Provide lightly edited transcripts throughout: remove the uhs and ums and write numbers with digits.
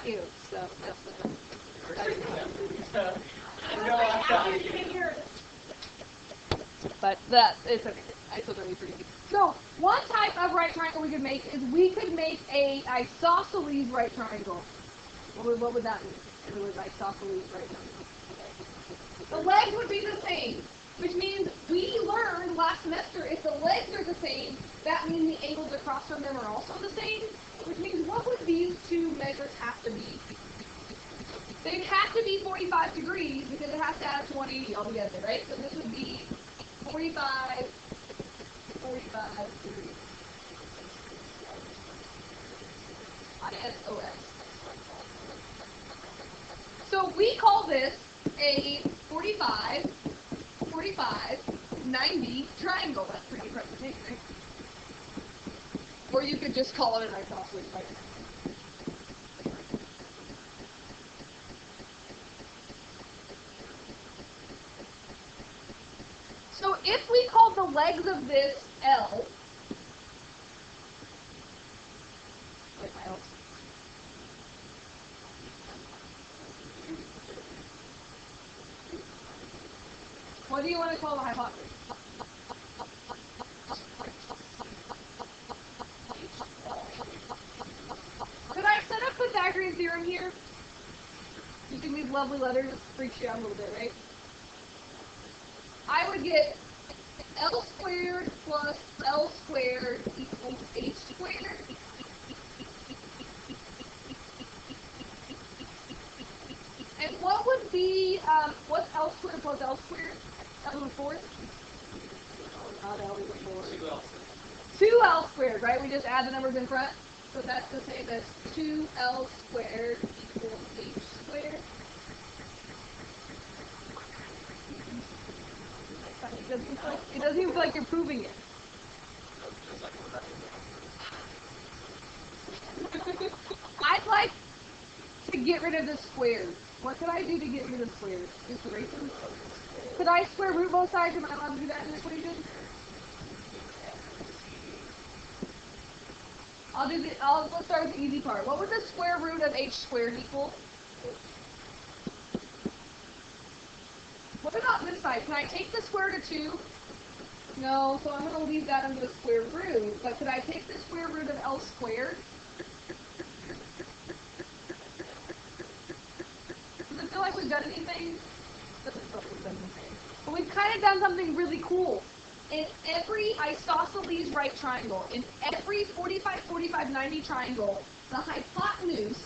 you. So but that it's okay. I still don't need pretty. So one type of right triangle we could make is we could make a isosceles right triangle. What would that mean? If it was isosceles right triangle. The legs would be the same, which means we learned last semester if the legs are the same, that means the angles across from them are also the same, which means what would these two measures have to be? They'd have to be 45 degrees because it has to add up to 180 altogether, right? So this would be 45 degrees. ISOS. So we call this a 45, 90 triangle. That's pretty impressive, right? Or you could just call it an isosceles right triangle. So if we called the legs of this L, what do you want to call the hypotenuse? Could I set up Pythagorean theorem here? Using these lovely letters, it freaks you out a little bit, right? I would get L squared plus L squared equals H squared. And what would be, what's L squared plus L squared? L to the fourth? Not L to the fourth. 2L squared, right? We just add the numbers in front. So that's to say that 2L squared equals H squared. It doesn't even feel like you're proving it. I'd like to get rid of the squares. What could I do to get rid of squares? Just erase them? Could I square root both sides? Am I allowed to do that in this equation? Let's start with the easy part. What would the square root of H squared equal? What about this side? Can I take the square root of 2? No, so I'm going to leave that under the square root. But could I take the square root of L squared? Does it feel like we've done anything? Doesn't feel like we've done anything. But we've kind of done something really cool. In every isosceles right triangle, in every 45, 45, 90 triangle, the hypotenuse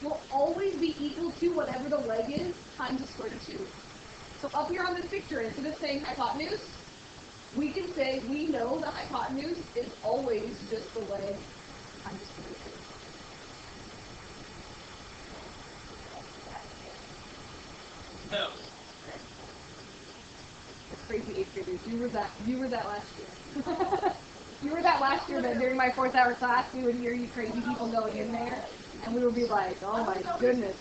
will always be equal to whatever the leg is times the square root of 2. So up here on this picture, instead of saying hypotenuse, we can say we know the hypotenuse is always just the leg times the square root of 2. No. Crazy 8th graders. You were that last year. You were that last year, but during my 4th hour class, we would hear you crazy people going in there, and we would be like, oh my goodness.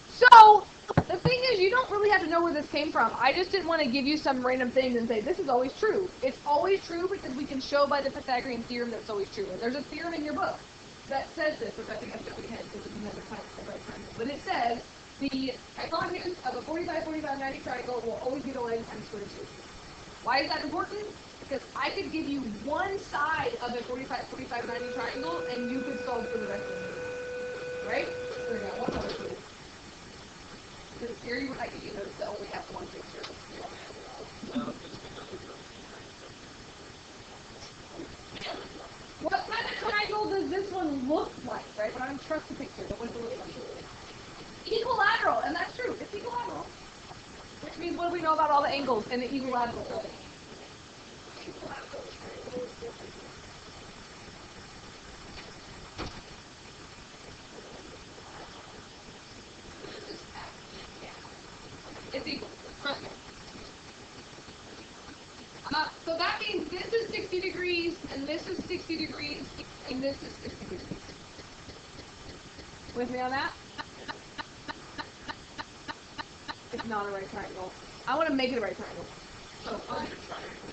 So, the thing is, you don't really have to know where this came from. I just didn't want to give you some random thing and say, this is always true. It's always true because we can show by the Pythagorean theorem that it's always true. And there's a theorem in your book that says this, which I think I should have because it's another kind of right triangle. But it says the hypotenuse of a 45, 45, 90 triangle will always be the leg times square root of 2. Why is that important? Because I could give you one side of a 45, 45, 90 triangle, and you could solve for the rest of it. Right? So we got one other two. Because here you would like to notice that only have one picture. What kind of triangle does this one look like, right? When I don't trust the picture, what does it look like? Equilateral, and that's true. It's equilateral. Which means what do we know about all the angles in the equilateral triangle? It's equal. Trust me. So that means this is 60 degrees, and this is 60 degrees, and this is 60 degrees. With me on that? It's not a right triangle. I want to make it a right triangle. So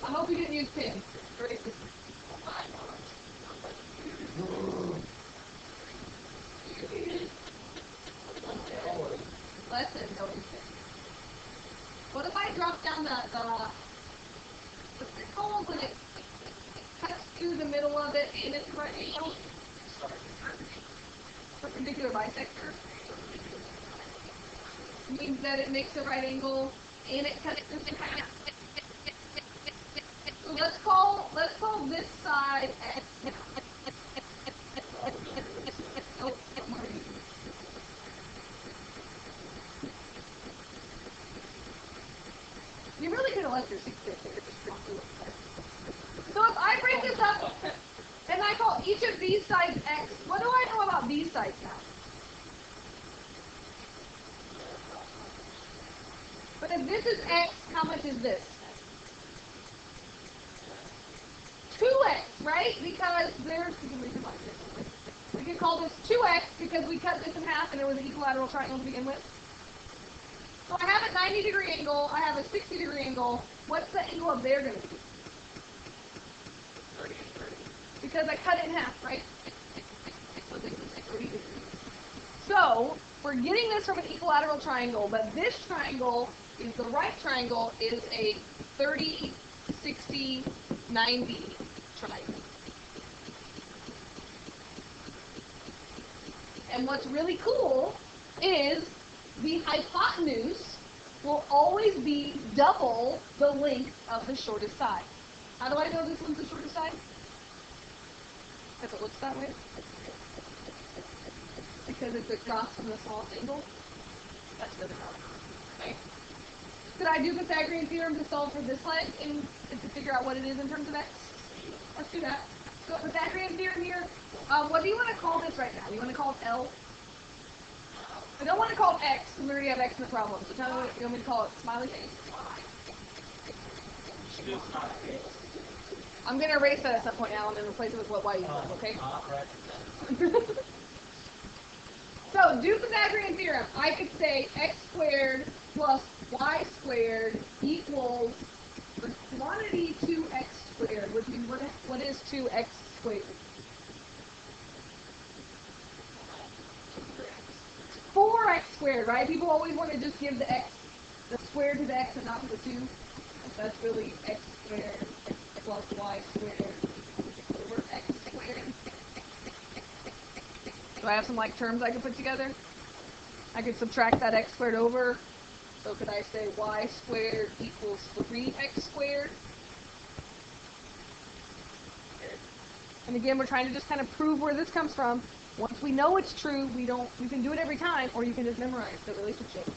I hope you didn't use pins. Lesson, don't use pins. What if I drop down the hole when it cuts through the middle of it and it's right angle? Perpendicular bisector means that it makes a right angle and it cuts through the kind of. So let's call this side X. You really could have left your 6 there. So if I break this up and I call each of these sides X, what do I know about these sides now? But if this is X, how much is this? 2X, right? Because we can call this 2X because we cut this in half and it was an equilateral triangle to begin with. So I have a 90-degree angle, I have a 60-degree angle. What's the angle up there going to be? Because I cut it in half, right? So we're getting this from an equilateral triangle, but this triangle is the right triangle, is a 30, 60, 90 triangle. And what's really cool is the hypotenuse will always be double the length of the shortest side. How do I know this one's the shortest side? If it looks that way. Because it's across from the smallest angle. That's really hard. Okay. Could I do Pythagorean theorem to solve for this leg and to figure out what it is in terms of x? Let's do that. So Pythagorean theorem here. What do you want to call this right now? You want to call it L? I don't want to call it X because we already have X in the problem. So tell me what you want me to call it. Smiley face. I'm going to erase that at some point now and then replace it with what Y you want, okay? So, do Pythagorean theorem. I could say x squared plus y squared equals the quantity 2x squared, which means what is 2x squared? 4x squared, right? People always want to just give the square to the x and not to the 2. That's really x squared plus y squared over x squared. Do I have some like terms I could put together? I could subtract that x squared over. So could I say y squared equals 3x squared? And again, we're trying to just kind of prove where this comes from. Once we know it's true, you can do it every time, or you can just memorize the relationship.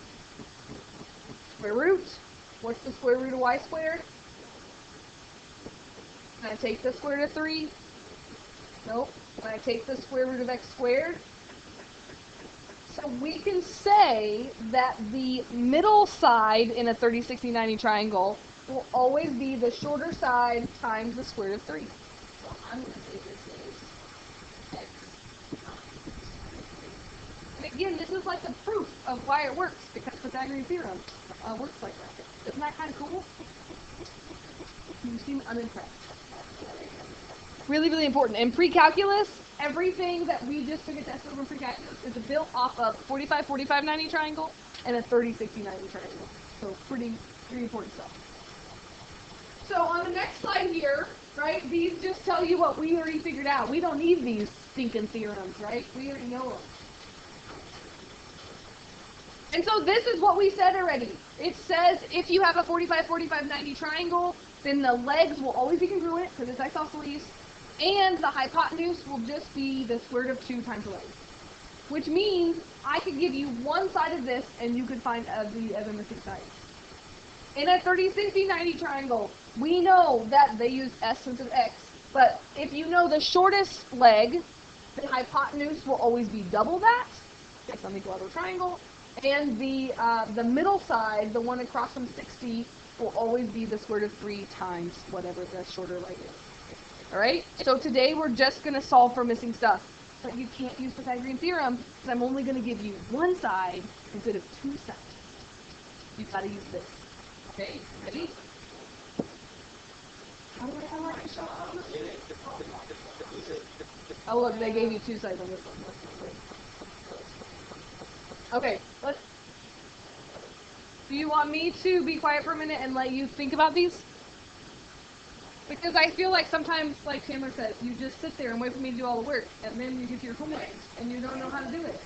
Square root. What's the square root of y squared? Can I take the square root of 3? Nope. Can I take the square root of x squared? So we can say that the middle side in a 30, 60, 90 triangle will always be the shorter side times the square root of 3. So I'm going to say this is x. And again, this is like the proof of why it works, because Pythagorean theorem works like that. Isn't that kind of cool? You seem unimpressed. Really, really important. In pre-calculus, everything that we just took a test over in pre-calculus is built off of 45, 45, 90 triangle and a 30, 60, 90 triangle. So pretty important stuff. So on the next slide here, right, these just tell you what we already figured out. We don't need these stinking theorems, right? We already know them. And so this is what we said already. It says if you have a 45, 45, 90 triangle, then the legs will always be congruent because it's isosceles, and the hypotenuse will just be the square root of 2 times the legs. Which means I could give you one side of this and you could find the other missing side. In a 30, 60, 90 triangle, we know that they use s instead of x, but if you know the shortest leg, the hypotenuse will always be double that, based on the equilateral triangle, and the middle side, the one across from 60, will always be the square root of 3 times whatever the shorter leg is. Alright? So today we're just going to solve for missing stuff. But you can't use Pythagorean theorem because I'm only going to give you one side instead of 2 sides. You've got to use this. Okay? Ready? How do I find my shot? Oh look, they gave you 2 sides on this one. Okay, let's. Do you want me to be quiet for a minute and let you think about these? Because I feel like sometimes, like Chandler says, you just sit there and wait for me to do all the work, and then you get to your homework, and you don't know how to do it.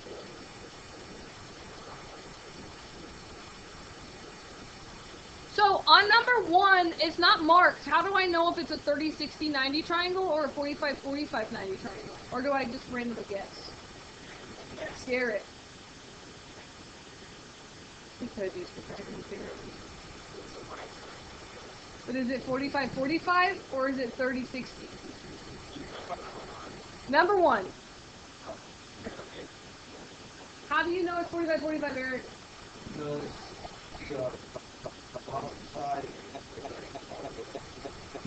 So on number 1, it's not marked. How do I know if it's a 30, 60, 90 triangle or a 45, 45, 90 triangle? Or do I just randomly guess? Garrett. Because he's But is it 45, 45 or is it 30, 60? Number 1. How do you know it's 45, 45, Eric?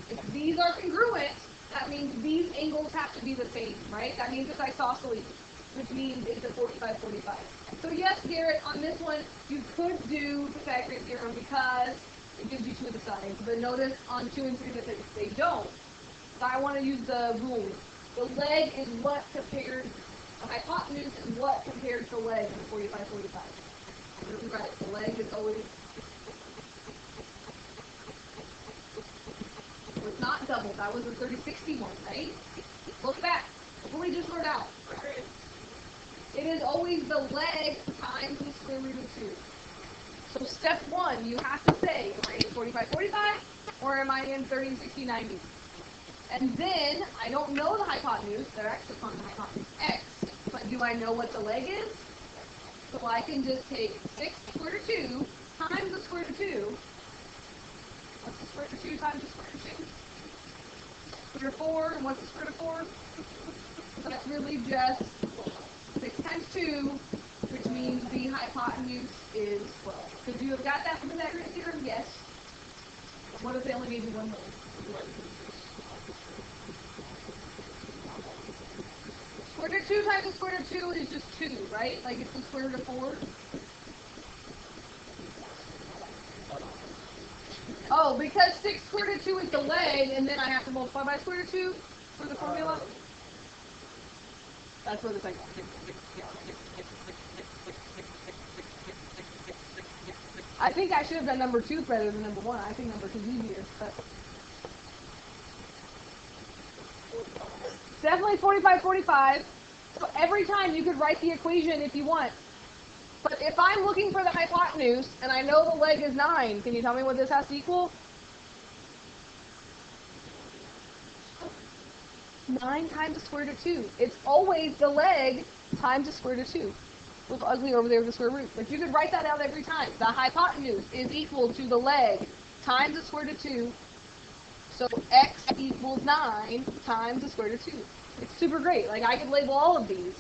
If these are congruent, that means these angles have to be the same, right? That means it's isosceles, which means it's a 45, 45. So yes, Garrett, on this one, you could do Pythagorean theorem because it gives you 2 of the sides. But notice on 2 and 3 that they don't. So I want to use the rule. The leg is what compared, the hypotenuse is what compared to the leg in 45, 45. Right, the leg is always, it's not double. That was a 30, 60 one, right? Look back. What we just wrote out. It is always the leg times the square root of 2. So step 1, you have to say, am I in 45, 45, or am I in 30, 60, 90? And then, I don't know the hypotenuse, they're x upon the hypotenuse x, but do I know what the leg is? So I can just take 6 square root of 2 times the square root of 2. What's the square root of 2 times the square root of 2? Square root of 4, and what's the square root of 4? So that's really just 6 times 2, which means the hypotenuse is 12. Could you have got that from the Pythagorean theorem? Yes. What if they only gave you 1 more? Square root of 2 times the square root of 2 is just 2, right? Like it's the square root of 4. Oh, because 6 square root of 2 is the leg, and then I have to multiply by square root of 2 for the formula? That's where the second one. I think I should have done number 2 rather than number 1. I think number 2 is easier, but definitely 45, 45. So every time you could write the equation if you want. But if I'm looking for the hypotenuse and I know the leg is 9, can you tell me what this has to equal? 9 times the square root of 2. It's always the leg times the square root of 2. Look ugly over there with the square root. But you could write that out every time. The hypotenuse is equal to the leg times the square root of 2. So x equals 9 times the square root of 2. It's super great. Like, I could label all of these.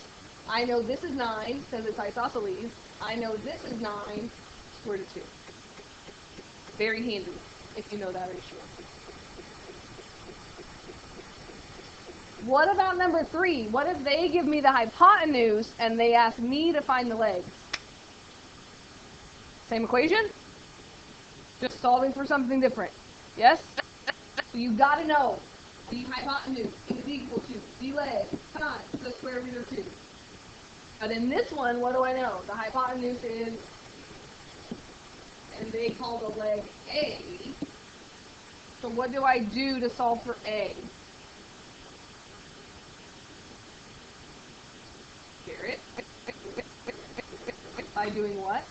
I know this is 9 because it's isosceles. I know this is 9 square root of 2. Very handy if you know that ratio. What about number 3? What if they give me the hypotenuse and they ask me to find the leg? Same equation? Just solving for something different. Yes? So you gotta know the hypotenuse is equal to the leg times the square root of 2. But in this one, what do I know? The hypotenuse is, and they call the leg A. So what do I do to solve for A? Garrett? By doing what?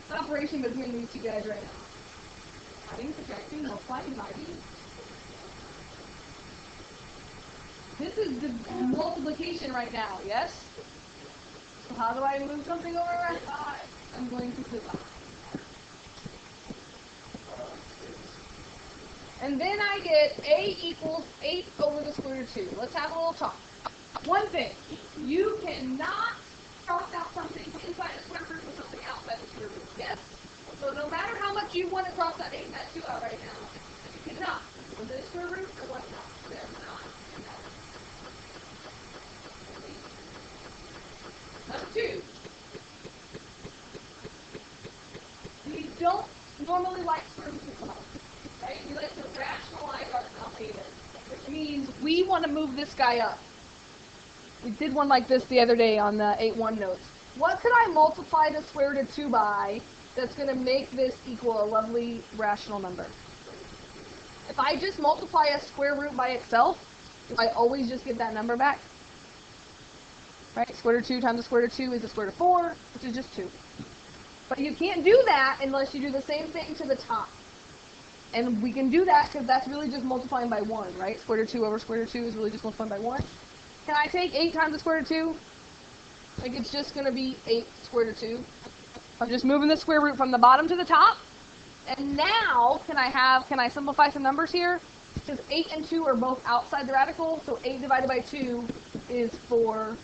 The operation between these two guys right now. Adding, subtracting, multiplying, dividing. This is the multiplication right now, yes? So how do I move something over? I'm going to divide. And then I get A equals 8 over the square root of 2. Let's have a little talk. One thing, you cannot cross out something inside the square root with something outside the square root. Yes? So no matter how much you want to cross that 8 and that 2 out right now, you cannot. Was it a square root or what not? There, not. Number 2. We don't normally like square roots we want to move this guy up. We did one like this the other day on the 8-1 notes. What could I multiply the square root of 2 by that's going to make this equal a lovely rational number? If I just multiply a square root by itself, I always just get that number back. Right? Square root of 2 times the square root of 2 is the square root of 4, which is just 2. But you can't do that unless you do the same thing to the top. And we can do that because that's really just multiplying by 1, right? Square root of 2 over square root of 2 is really just multiplying by 1. Can I take 8 times the square root of 2? Like, it's just going to be 8 square root of 2. I'm just moving the square root from the bottom to the top. And now, can I simplify some numbers here? Because 8 and 2 are both outside the radical, so 8 divided by 2 is 4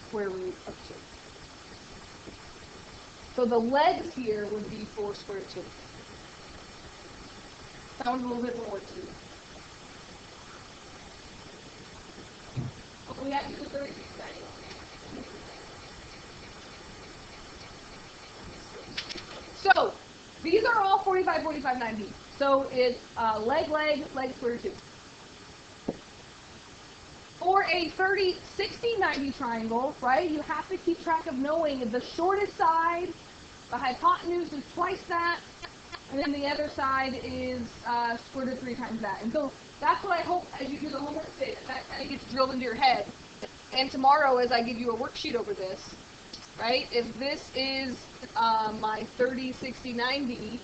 square root of 2. So the legs here would be 4 square root of 2. That one's a little bit more too. But we have to do 36 anyway. So, these are all 45, 45, 90. So it's leg, square root of 2. For a 30, 60, 90 triangle, right, you have to keep track of knowing the shortest side, the hypotenuse is twice that, and then the other side is square root of 3 times that. And so that's what I hope as you do the homework today, that kind of gets drilled into your head. And tomorrow as I give you a worksheet over this, right, if this is my 30, 60, 90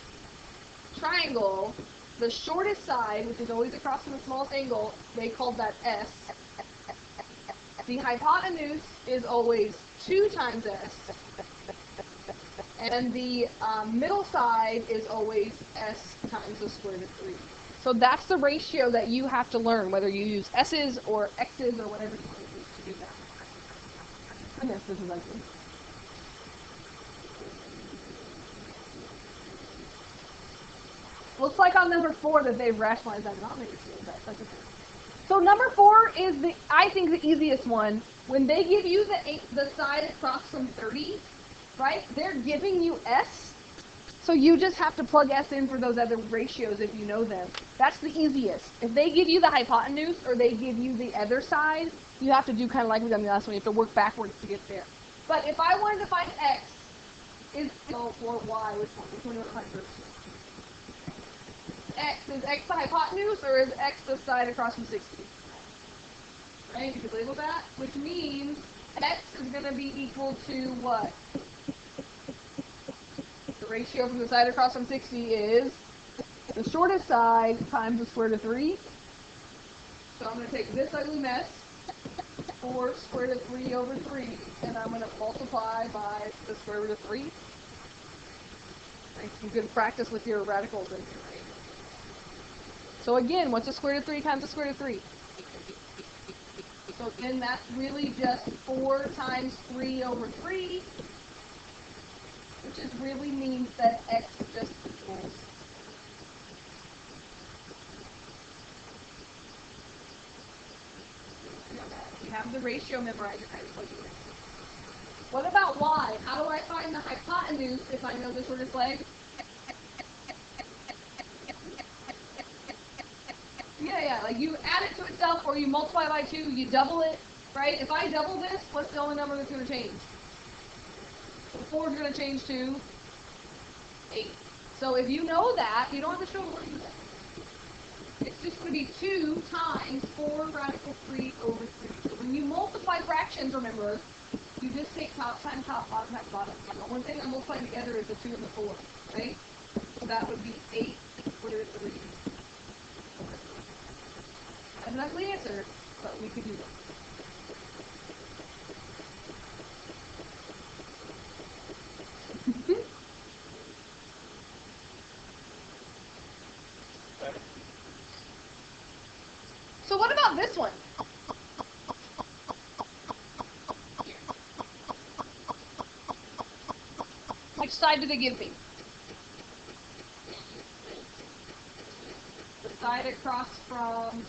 triangle, the shortest side, which is always across from the smallest angle, they call that S. The hypotenuse is always 2 times S. And the middle side is always S times the square root of 3. So that's the ratio that you have to learn, whether you use S's or X's or whatever you want to use to do that. Goodness, this is ugly. Looks like on number 4 that they've rationalized that denominator. So number 4 is I think the easiest one. When they give you the side across from 30, right? They're giving you S, so you just have to plug S in for those other ratios if you know them. That's the easiest. If they give you the hypotenuse or they give you the other side, you have to do kind of like we done the last one. You have to work backwards to get there. But if I wanted to find X, or Y, which one do you want to find first? X, is X the hypotenuse or is X the side across from 60? Right, you could label that, which means X is going to be equal to what? The ratio from the side across from 60 is the shortest side times the square root of 3. So I'm going to take this ugly mess, 4 square root of 3 over 3, and I'm going to multiply by the square root of 3. Make some good practice with your radicals in here, right? So again, what's the square root of 3 times the square root of 3? So again, that's really just 4 times 3 over 3, which is really means that X just equals. You have the ratio memorized. What about Y? How do I find the hypotenuse if I know the shortest leg? Yeah, like you add it to itself or you multiply by 2, you double it, right? If I double this, what's the only number that's going to change? So 4 is going to change to 8. So if you know that, you don't have to show what you say. It's just going to be 2 times 4 radical 3 over 3. So when you multiply fractions, remember, you just take top times top, bottom times bottom. So the one thing I'm multiplying together is the 2 and the 4, right? So that would be 8 square root of 3. That's not the answer, but we could do that. So what about this one? Which side do they give me? The side across from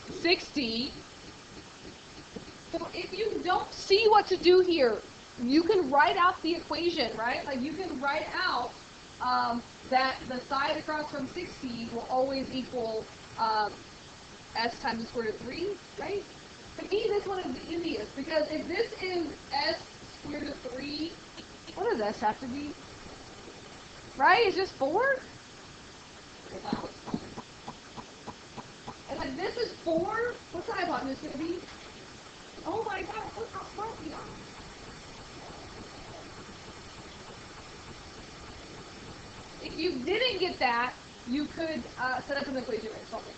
60. So if you don't see what to do here, you can write out the equation, right? Like you can write out that the side across from 60 will always equal S times the square root of 3, right? To me, this one is the easiest, because if this is S squared root of 3, what does S have to be? Right? It's just 4? And if this is 4, what's the hypotenuse going to be? Oh my god, look how smart we are. If you didn't get that, you could set up an equation and solve it.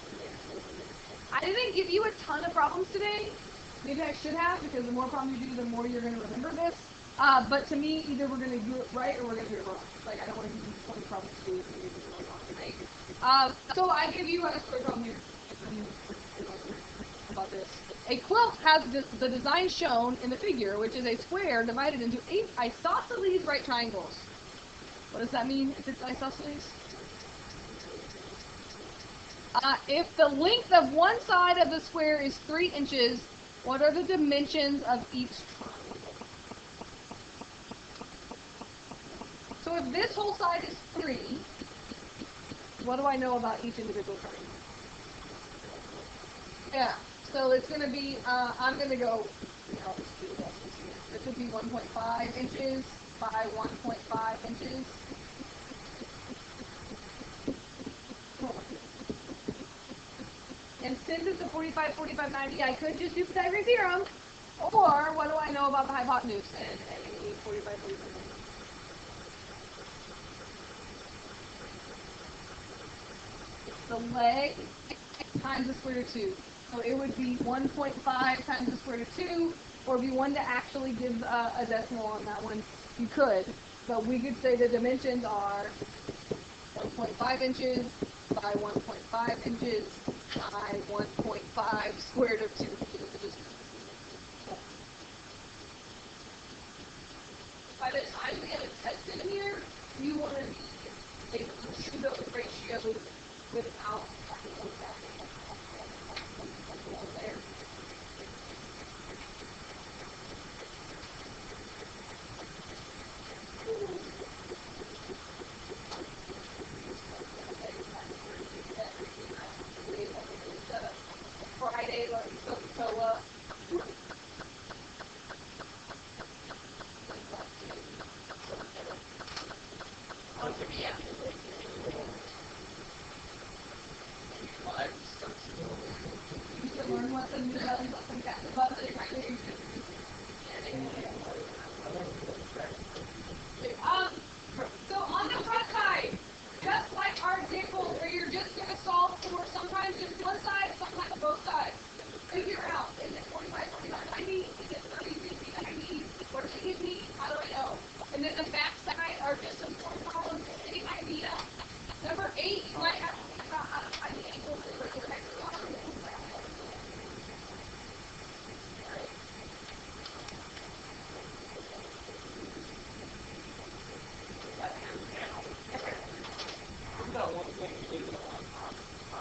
I didn't give you a ton of problems today. Maybe I should have, because the more problems you do, the more you're going to remember this. But to me, either we're going to do it right or we're going to do it wrong. Like, I don't want to give you 20 problems to do it wrong tonight. So I give you a story problem here. About this. A quilt has the design shown in the figure, which is a square divided into 8 isosceles right triangles. What does that mean if it's isosceles? If the length of one side of the square is 3 inches, what are the dimensions of each triangle? So if this whole side is 3, what do I know about each individual triangle? Yeah, so it's going to be, I'm going to go, I'll just do this. This would be 1.5 inches by 1.5 inches. And since it's a 45, 45, 90, I could just do Pythagorean theorem. Or, what do I know about the hypotenuse? And a 45, 45, 90. The leg times the square root of 2. So it would be 1.5 times the square root of 2, or if you wanted to actually give a decimal on that one, you could. But we could say the dimensions are 1.5 inches by 1.5 inches by 1.5 square root of 2. By the time we have a test in here, you want to be able to shoot those ratios without there. Friday, so learn what the new lesson got about the